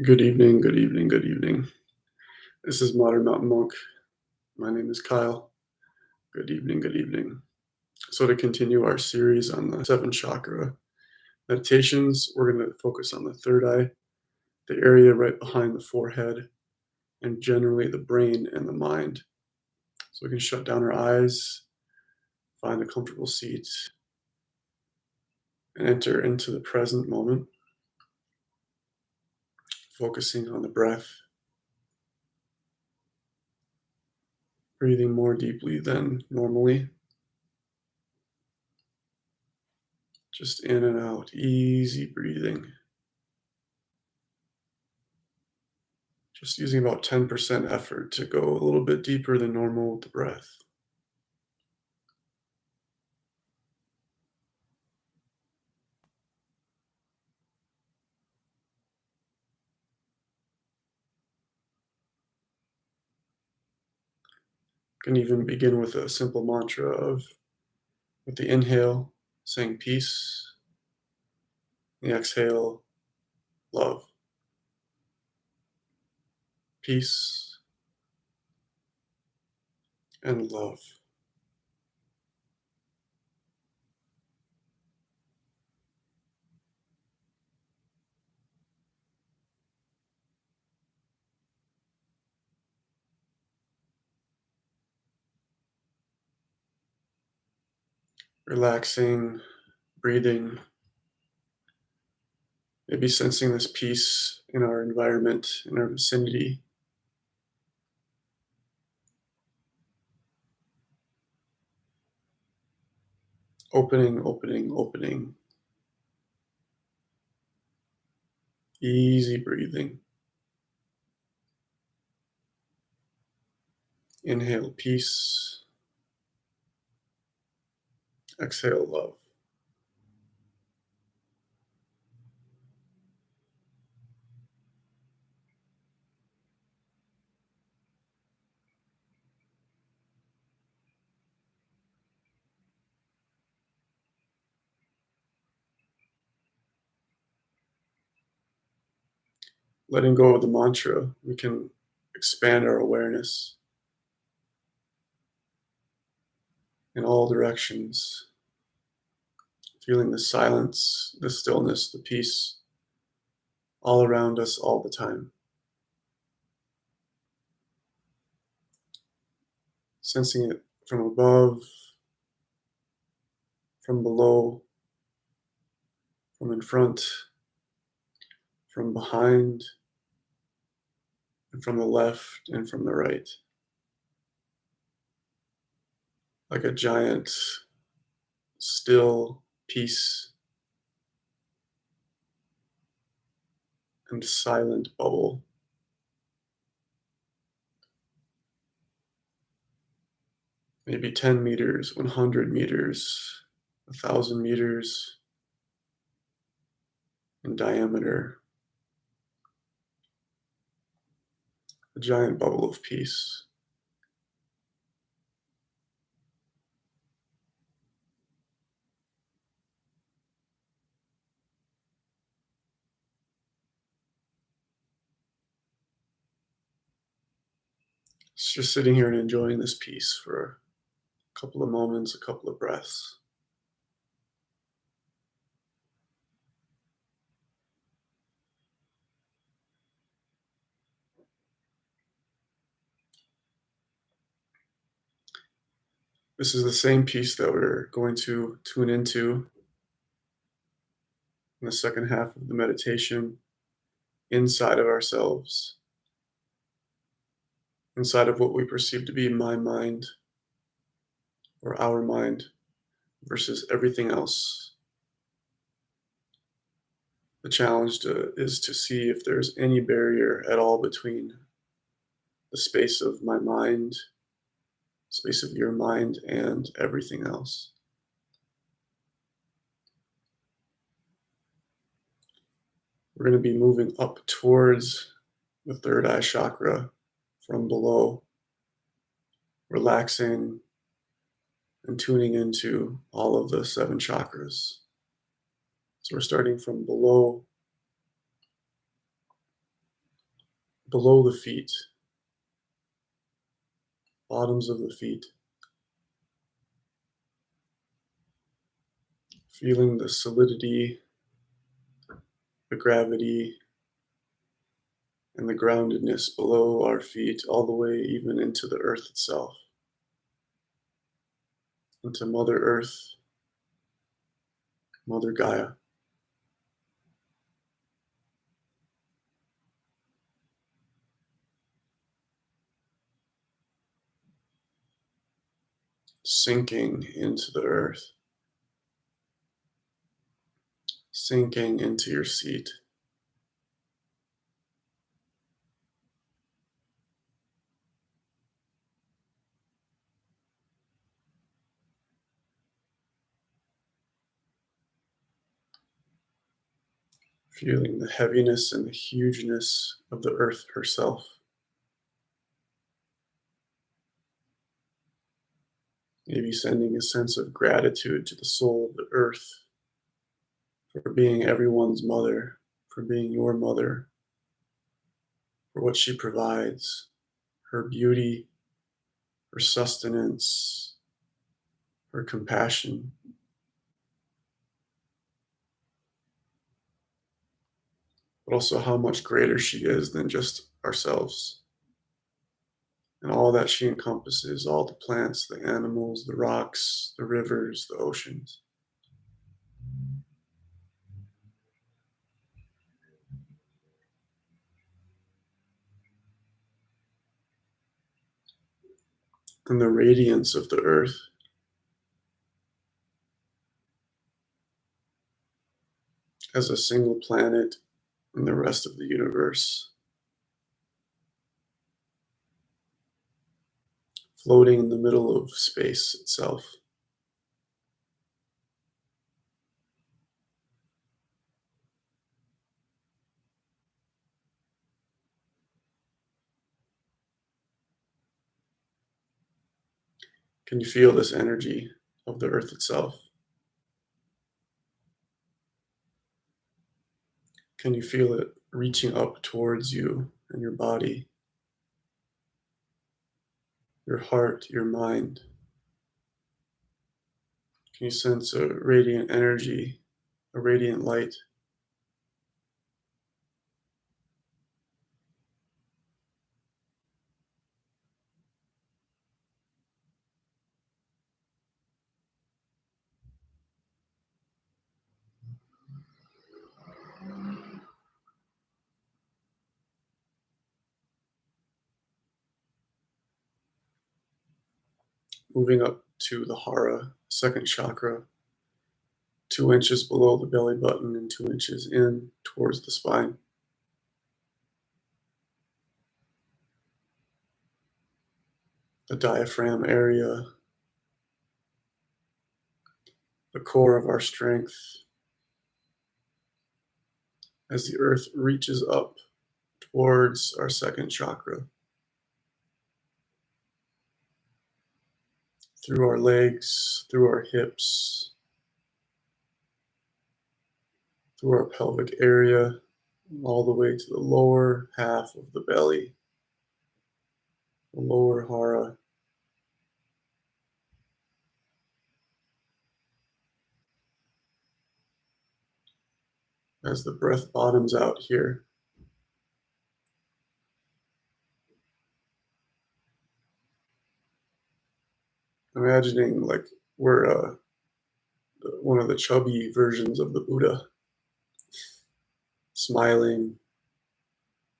Good evening, good evening, good evening. This is Modern Mountain Monk. My name is Kyle. Good evening, good evening. So, to continue our series on the seven chakra meditations, we're going to focus on the third eye, the area right behind the forehead, and generally the brain and the mind. So, we can shut down our eyes, find a comfortable seat, and enter into the present moment, focusing on the breath, breathing more deeply than normally. Just in and out, easy breathing. Just using about 10% effort to go a little bit deeper than normal with the breath. You can even begin with a simple mantra of, with the inhale, saying peace, the exhale, love. Peace and love. Relaxing, breathing, maybe sensing this peace in our environment, in our vicinity. Opening, opening, opening. Easy breathing. Inhale, peace. Exhale, love. Letting go of the mantra, we can expand our awareness in all directions, feeling the silence, the stillness, the peace all around us all the time. Sensing it from above, from below, from in front, from behind, and from the left and from the right. Like a giant, still peace and silent bubble. Maybe 10 meters, 100 meters, 1,000 meters in diameter. A giant bubble of peace. It's just sitting here and enjoying this peace for a couple of moments, a couple of breaths. This is the same piece that we're going to tune into in the second half of the meditation, inside of ourselves, inside of what we perceive to be my mind or our mind versus everything else. The challenge is to see if there's any barrier at all between the space of my mind, space of your mind, and everything else. We're going to be moving up towards the third eye chakra from below, relaxing and tuning into all of the seven chakras. So we're starting from below, below the feet, bottoms of the feet, feeling the solidity, the gravity, and the groundedness below our feet, all the way even into the earth itself, into Mother Earth, Mother Gaia. Sinking into the earth, sinking into your seat. Feeling the heaviness and the hugeness of the earth herself. Maybe sending a sense of gratitude to the soul of the earth for being everyone's mother, for being your mother, for what she provides, her beauty, her sustenance, her compassion, but also how much greater she is than just ourselves. And all that she encompasses, all the plants, the animals, the rocks, the rivers, the oceans. And the radiance of the earth as a single planet in the rest of the universe, floating in the middle of space itself. Can you feel this energy of the earth itself? Can you feel it reaching up towards you and your body, your heart, your mind? Can you sense a radiant energy, a radiant light? Moving up to the Hara, second chakra, 2 inches below the belly button and 2 inches in towards the spine. The diaphragm area, the core of our strength, as the earth reaches up towards our second chakra, through our legs, through our hips, through our pelvic area, all the way to the lower half of the belly, the lower hara. As the breath bottoms out here, imagining like we're one of the chubby versions of the Buddha, smiling,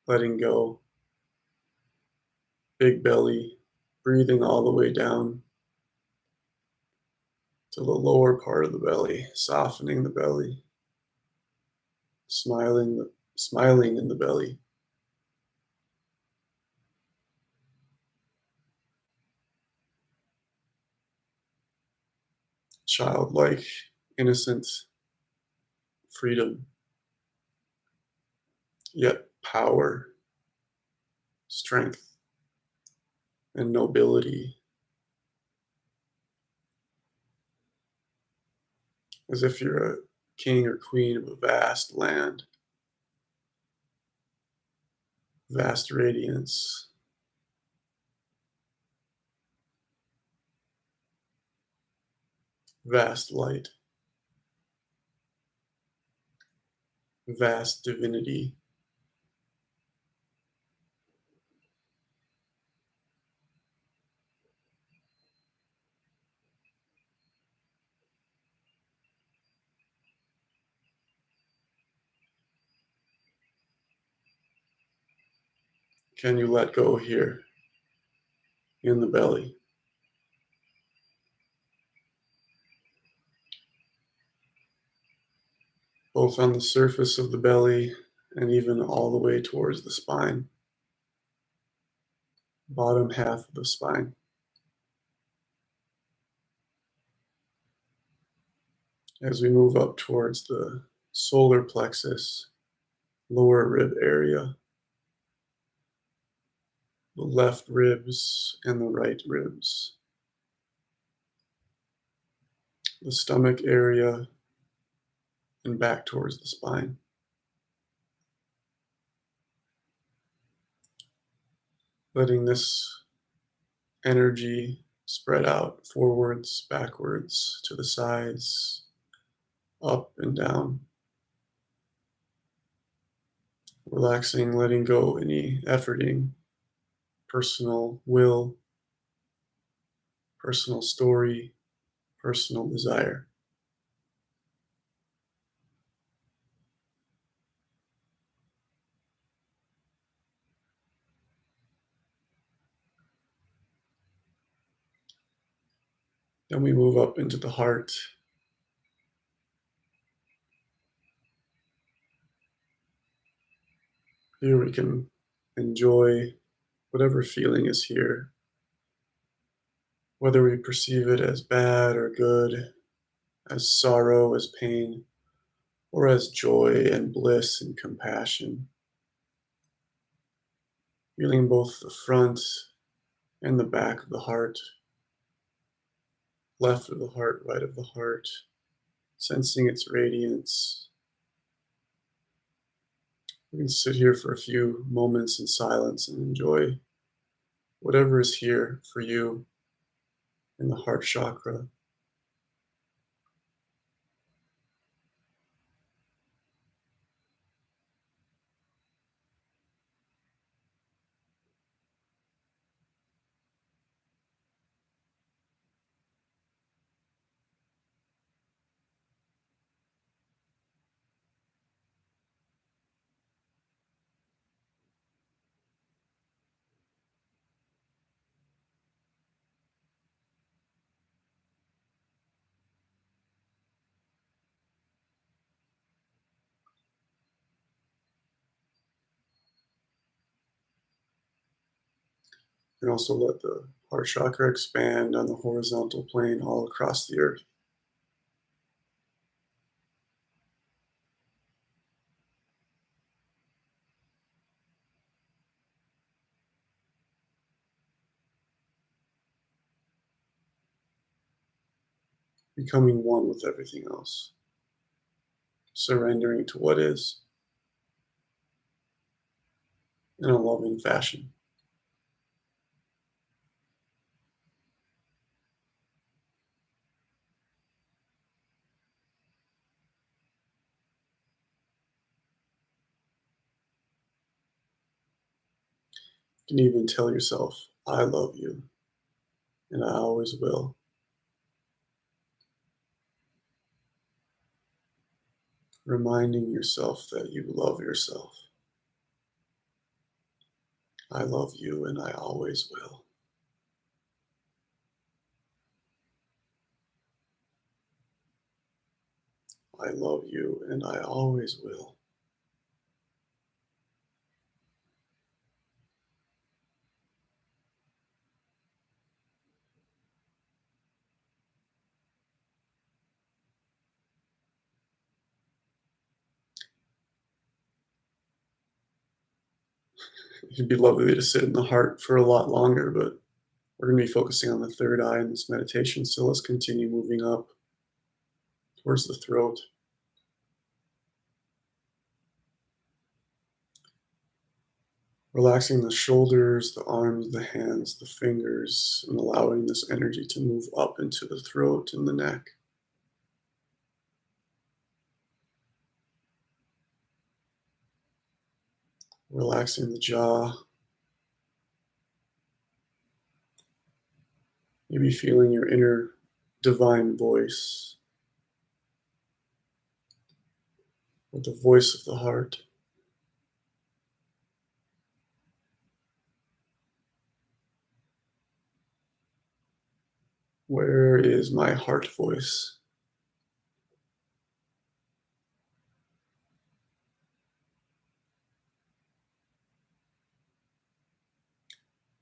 letting go, big belly, breathing all the way down to the lower part of the belly, softening the belly, smiling in the belly. Childlike, innocent freedom, yet power, strength, and nobility, as if you're a king or queen of a vast land, vast radiance, vast light, vast divinity. Can you let go here in the belly? Both on the surface of the belly and even all the way towards the spine, bottom half of the spine. As we move up towards the solar plexus, lower rib area, the left ribs and the right ribs, the stomach area, and back towards the spine. Letting this energy spread out forwards, backwards, to the sides, up and down. Relaxing, letting go any efforting, personal will, personal story, personal desire. Then we move up into the heart. Here we can enjoy whatever feeling is here, whether we perceive it as bad or good, as sorrow, as pain, or as joy and bliss and compassion. Feeling both the front and the back of the heart, left of the heart, right of the heart, sensing its radiance. We can sit here for a few moments in silence and enjoy whatever is here for you in the heart chakra. And also let the heart chakra expand on the horizontal plane all across the earth. Becoming one with everything else. Surrendering to what is in a loving fashion. You can even tell yourself, I love you, and I always will. Reminding yourself that you love yourself. I love you, and I always will. I love you, and I always will. It'd be lovely to sit in the heart for a lot longer, but we're going to be focusing on the third eye in this meditation. So let's continue moving up towards the throat. Relaxing the shoulders, the arms, the hands, the fingers, and allowing this energy to move up into the throat and the neck. Relaxing the jaw, maybe feeling your inner divine voice, or the voice of the heart. Where is my heart voice?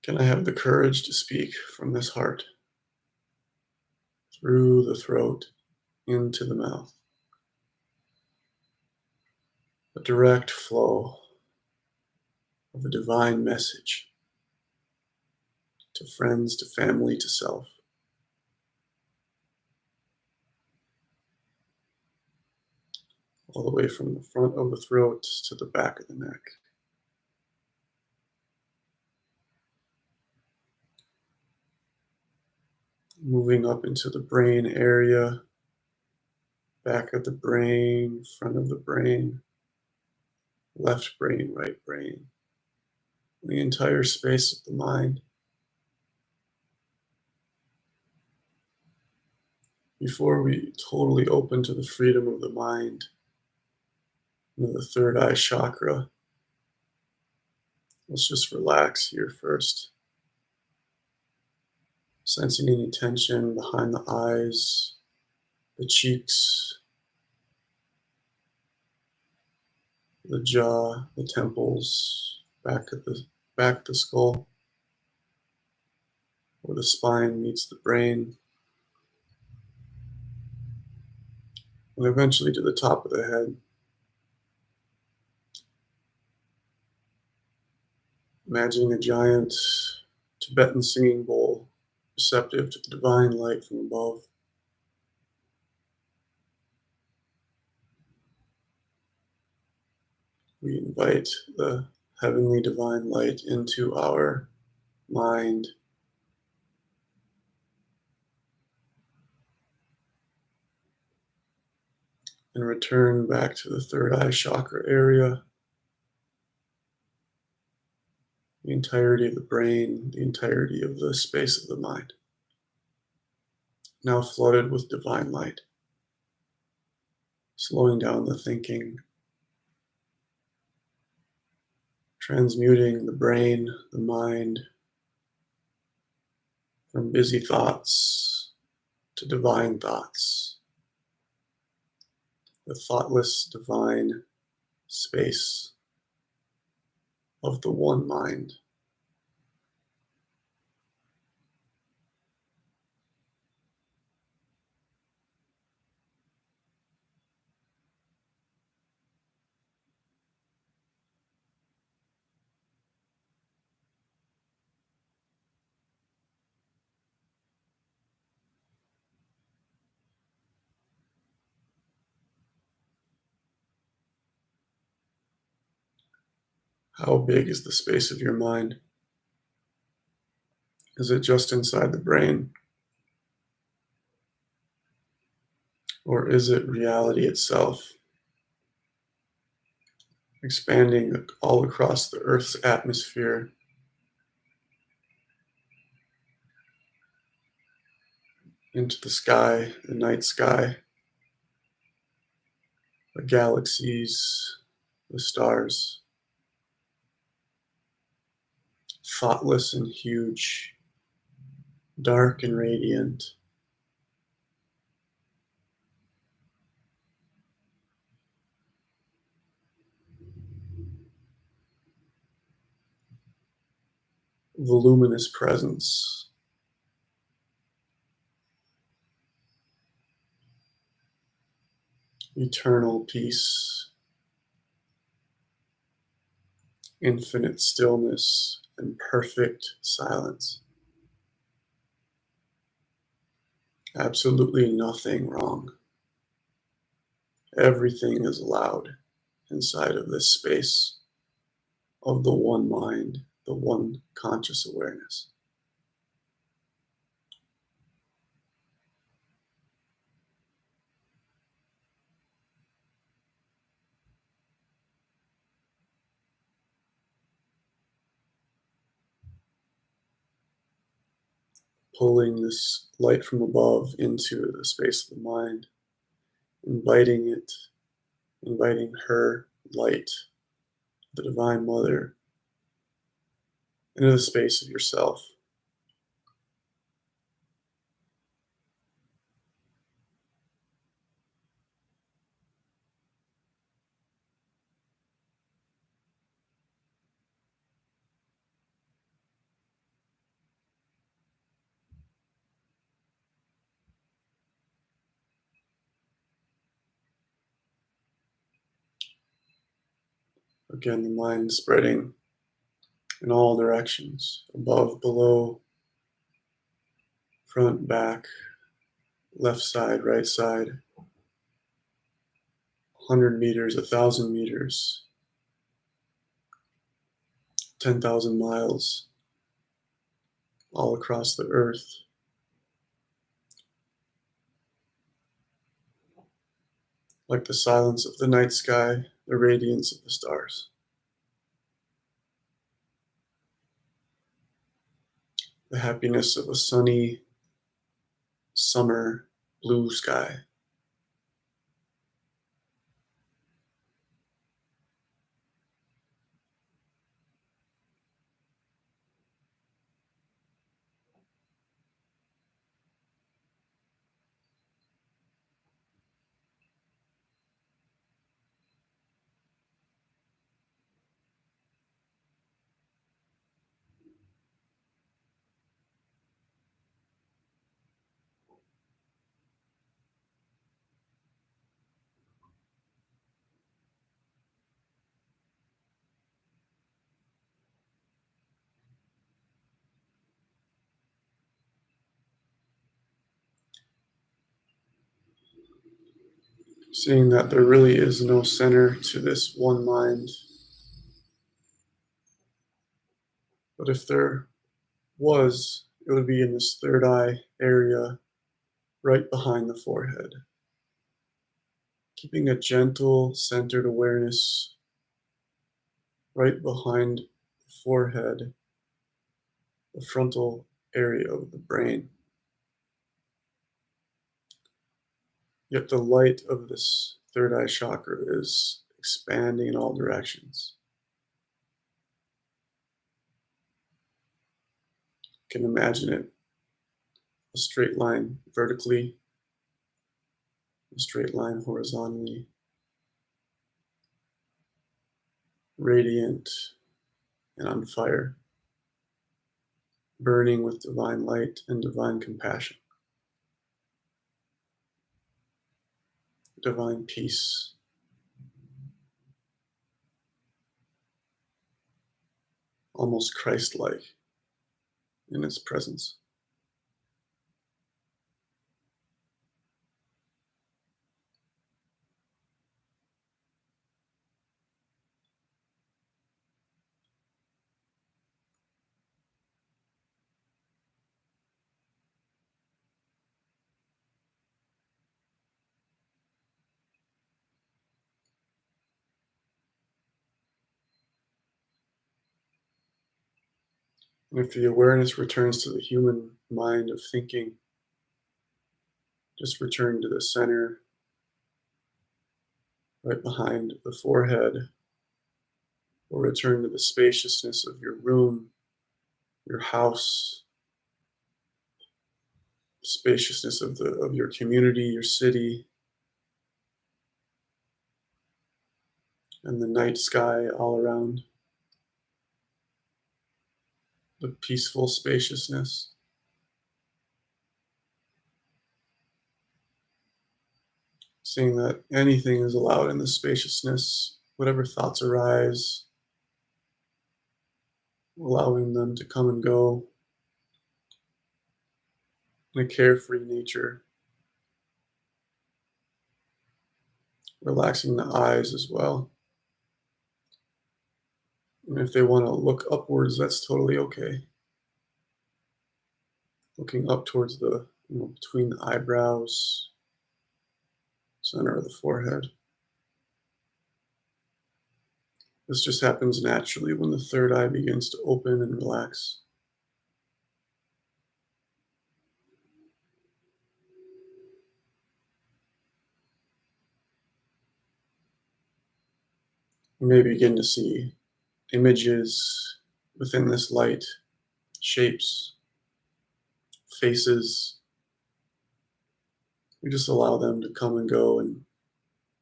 Can I have the courage to speak from this heart, through the throat, into the mouth? A direct flow of a divine message to friends, to family, to self. All the way from the front of the throat to the back of the neck. Moving up into the brain area, back of the brain, front of the brain, left brain, right brain, the entire space of the mind. Before we totally open to the freedom of the mind, into the third eye chakra, let's just relax here first. Sensing any tension behind the eyes, the cheeks, the jaw, the temples, back of the skull, where the spine meets the brain, and eventually to the top of the head. Imagining a giant Tibetan singing bowl, receptive to the divine light from above. We invite the heavenly divine light into our mind, and return back to the third eye chakra area, the entirety of the brain, the entirety of the space of the mind, now flooded with divine light, slowing down the thinking, transmuting the brain, the mind, from busy thoughts to divine thoughts, the thoughtless divine space of the one mind. How big is the space of your mind? Is it just inside the brain? Or is it reality itself, expanding all across the Earth's atmosphere, into the sky, the night sky, the galaxies, the stars, thoughtless and huge, dark and radiant, voluminous presence, eternal peace, infinite stillness, and perfect silence. Absolutely nothing wrong. Everything is allowed inside of this space of the one mind, the one conscious awareness. Pulling this light from above into the space of the mind, inviting it, inviting her light, the Divine Mother, into the space of yourself. Again, the mind spreading in all directions, above, below, front, back, left side, right side, 100 meters, 1,000 meters, 10,000 miles, all across the earth. Like the silence of the night sky, the radiance of the stars. The happiness of a sunny summer blue sky. Seeing that there really is no center to this one mind. But if there was, it would be in this third eye area right behind the forehead. Keeping a gentle, centered awareness right behind the forehead, the frontal area of the brain. Yet the light of this third eye chakra is expanding in all directions. You can imagine it a straight line vertically, a straight line horizontally, radiant and on fire, burning with divine light and divine compassion, divine peace, almost Christ-like in its presence. And if the awareness returns to the human mind of thinking, just return to the center, right behind the forehead, or return to the spaciousness of your room, your house, spaciousness of your community, your city, and the night sky all around. The peaceful spaciousness. Seeing that anything is allowed in the spaciousness, whatever thoughts arise, allowing them to come and go in a carefree nature. Relaxing the eyes as well. And if they want to look upwards, that's totally okay. Looking up towards between the eyebrows, center of the forehead. This just happens naturally when the third eye begins to open and relax. You may begin to see images within this light, shapes, faces. We just allow them to come and go and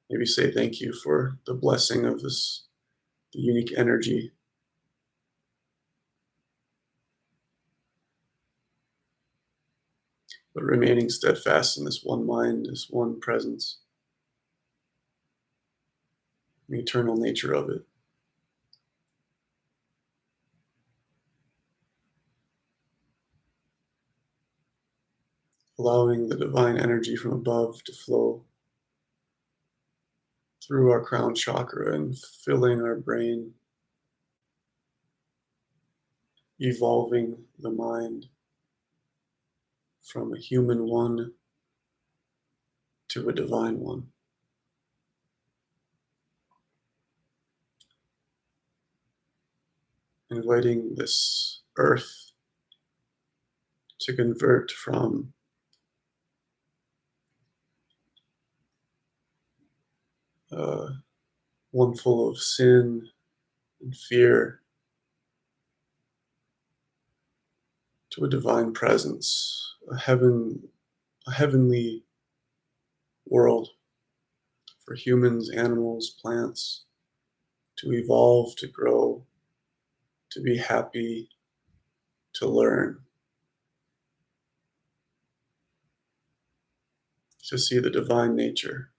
maybe say thank you for the blessing of this, the unique energy. But remaining steadfast in this one mind, this one presence, the eternal nature of it. Allowing the divine energy from above to flow through our crown chakra and filling our brain, evolving the mind from a human one to a divine one. Inviting this earth to convert from one full of sin and fear to a divine presence, a heavenly world for humans, animals, plants to evolve, to grow, to be happy, to learn, to see the divine nature.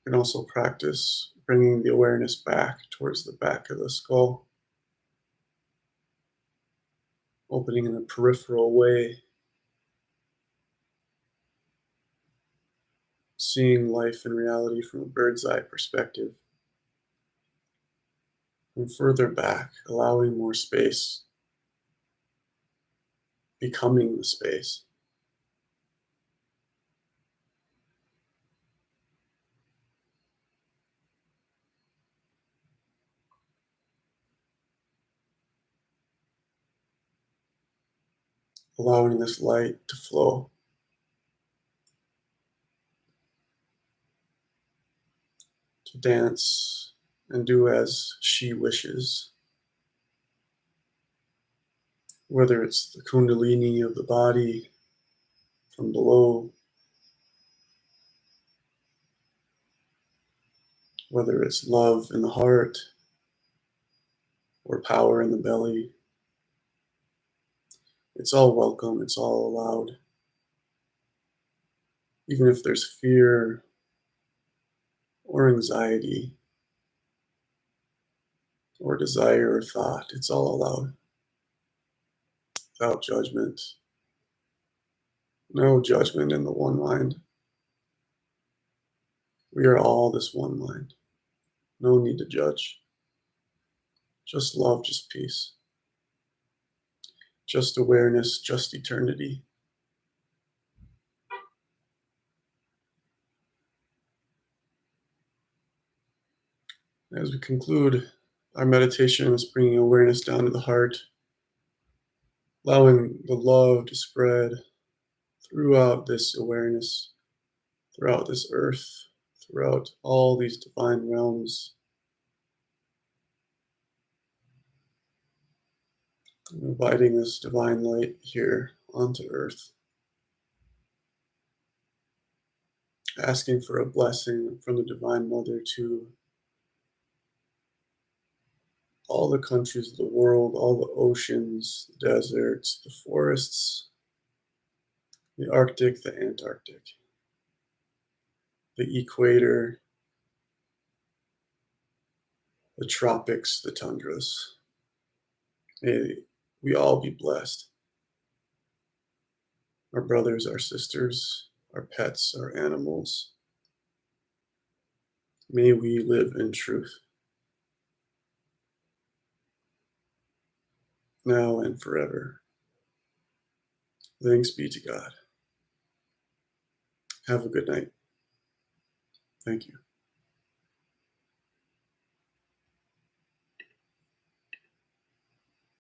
You can also practice bringing the awareness back towards the back of the skull, opening in a peripheral way, seeing life and reality from a bird's eye perspective. And further back, allowing more space, becoming the space. Allowing this light to flow. To dance and do as she wishes. Whether it's the kundalini of the body from below, whether it's love in the heart or power in the belly, it's all welcome, it's all allowed. Even if there's fear or anxiety or desire or thought, it's all allowed. Without judgment. No judgment in the one mind. We are all this one mind. No need to judge. Just love, just peace. Just awareness, just eternity. As we conclude our meditation, is bringing awareness down to the heart, allowing the love to spread throughout this awareness, throughout this earth, throughout all these divine realms, inviting this divine light here onto earth, asking for a blessing from the Divine Mother to all the countries of the world, all the oceans, the deserts, the forests, the Arctic, the Antarctic, the equator, the tropics, the tundras. May we all be blessed. our brothers, our sisters, our pets, our animals. May we live in truth, now and forever. Thanks be to God. Have a good night. Thank you.